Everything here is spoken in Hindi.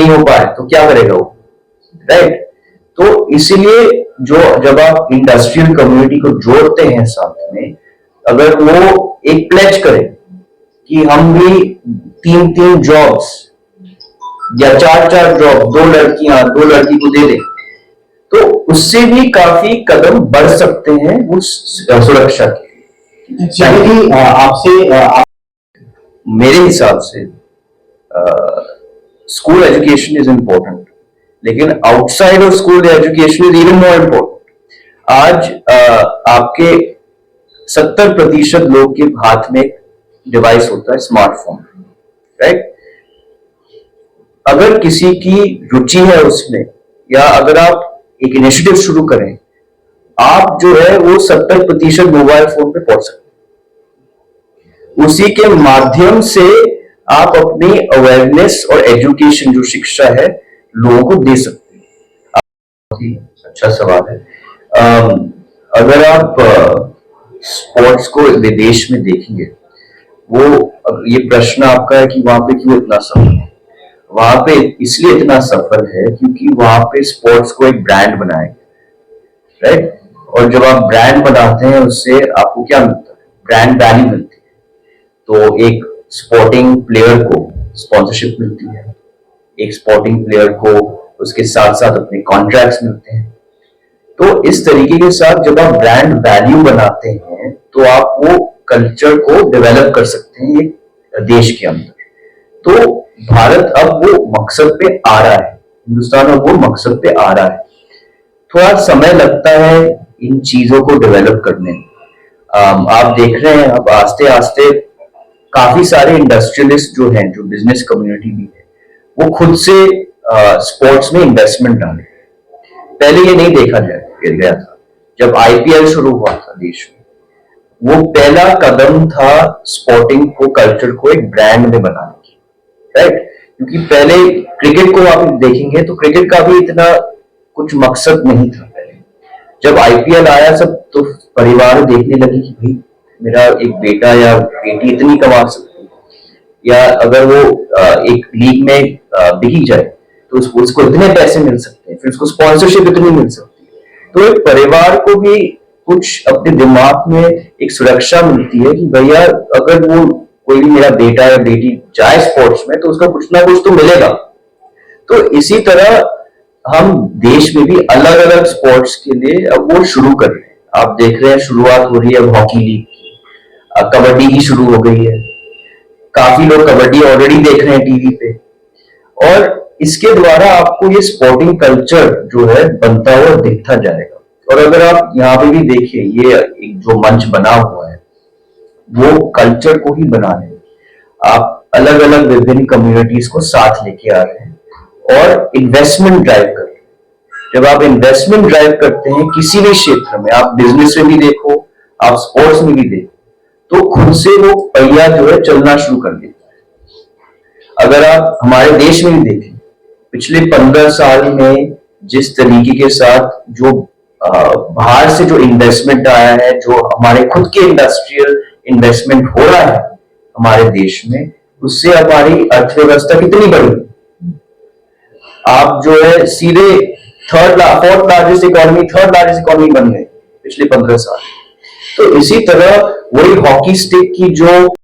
नहीं हो पाए तो क्या करेगा वो, राइट। तो इसीलिए जो जब आप इंडस्ट्रियल कम्युनिटी को जोड़ते हैं साथ में, अगर वो एक प्लेज करें कि हम भी 3-3 जॉब्स या 4-4 जॉब, 2 लड़कियां 2 लड़की को दे दें, तो उससे भी काफी कदम बढ़ सकते हैं उस सुरक्षा के। चलिए आपसे मेरे हिसाब से स्कूल एजुकेशन इज इम्पोर्टेंट, लेकिन outside of school education is even more important. आज आपके 70% लोग के हाथ में डिवाइस होता है, स्मार्टफोन, राइट। अगर किसी की रुचि है उसमें, या अगर आप एक इनिशिएटिव शुरू करें, आप जो है वो 70% मोबाइल फोन पे पहुंच सकते हैं। उसी के माध्यम से आप अपनी अवेयरनेस और एजुकेशन, जो शिक्षा है, लोगों को दे सकते हैं। बहुत ही अच्छा सवाल है। अगर आप स्पोर्ट्स को विदेश में देखेंगे, वो ये प्रश्न आपका है कि वहां पे क्यों इतना सफल है। वहां पे इसलिए इतना सफल है क्योंकि वहां पे स्पोर्ट्स को एक ब्रांड बनाया, राइट। और जब आप ब्रांड बनाते हैं, उससे आपको क्या मिलता है, ब्रांड वैल्यू मिलती है। तो एक स्पोर्टिंग प्लेयर को स्पॉन्सरशिप मिलती है, एक स्पोर्टिंग प्लेयर को उसके साथ साथ अपने कॉन्ट्रैक्ट्स मिलते हैं। तो इस तरीके के साथ जब आप ब्रांड वैल्यू बनाते हैं, तो आप वो कल्चर को डेवलप कर सकते हैं एक देश के अंदर। तो भारत अब वो मकसद पे आ रहा है, हिंदुस्तान अब वो मकसद पे आ रहा है। थोड़ा समय लगता है इन चीजों को डेवलप करने में। आप देख रहे हैं अब आस्ते आस्ते काफी सारे इंडस्ट्रियलिस्ट जो हैं, जो बिजनेस कम्युनिटी भी है, वो खुद से स्पोर्ट्स में इन्वेस्टमेंट डाल रहे हैं। पहले ये नहीं देखा गया था। जब आईपीएल शुरू हुआ था देश में, वो पहला कदम था स्पोर्टिंग को, कल्चर को एक ब्रांड में बनाने की, राइट। क्योंकि पहले क्रिकेट को आप देखेंगे तो क्रिकेट का भी इतना कुछ मकसद नहीं था पहले। जब आईपीएल आया, सब तो परिवार देखने लगे कि भाई मेरा एक बेटा या बेटी इतनी कमा सकती है, या अगर वो एक लीग में बिक जाए तो उसको इतने पैसे मिल सकते हैं, फिर उसको स्पॉन्सरशिप इतनी मिल सकती है। तो एक परिवार को भी कुछ अपने दिमाग में एक सुरक्षा मिलती है कि भैया अगर वो कोई भी मेरा बेटा या बेटी जाए स्पोर्ट्स में, तो उसका कुछ ना कुछ तो मिलेगा। तो इसी तरह हम देश में भी अलग अलग स्पोर्ट्स के लिए अब वो शुरू कर रहे हैं। आप देख रहे हैं शुरुआत हो रही है हॉकी लीग की, कबड्डी की शुरू हो गई है। काफी लोग कबड्डी ऑलरेडी देख रहे हैं टीवी पे, और इसके द्वारा आपको ये स्पोर्टिंग कल्चर जो है बनता हुआ दिखता जाएगा। और अगर आप यहाँ पे भी देखिए, ये एक जो मंच बना हुआ है, वो कल्चर को ही बना रहे हैं। आप अलग अलग विभिन्न कम्युनिटीज को साथ लेके आ रहे हैं और इन्वेस्टमेंट ड्राइव कर रहे हैं। जब आप इन्वेस्टमेंट ड्राइव करते हैं किसी भी क्षेत्र में, आप बिजनेस में भी देखो, आप स्पोर्ट्स में भी देखो, तो खुद से वो पहिया जो है चलना शुरू कर देता है। अगर आप हमारे देश में भी देखें, पिछले 15 साल में जिस तरीके के साथ जो बाहर से जो इन्वेस्टमेंट आया है, जो हमारे खुद के इंडस्ट्रियल इन्वेस्टमेंट हो रहा है हमारे देश में, उससे हमारी अर्थव्यवस्था कितनी बढ़ी। आप जो है सीधे फोर्थ लार्जेस्ट इकोनॉमी बन गए पिछले 15 साल। तो इसी तरह वही हॉकी स्टिक की जो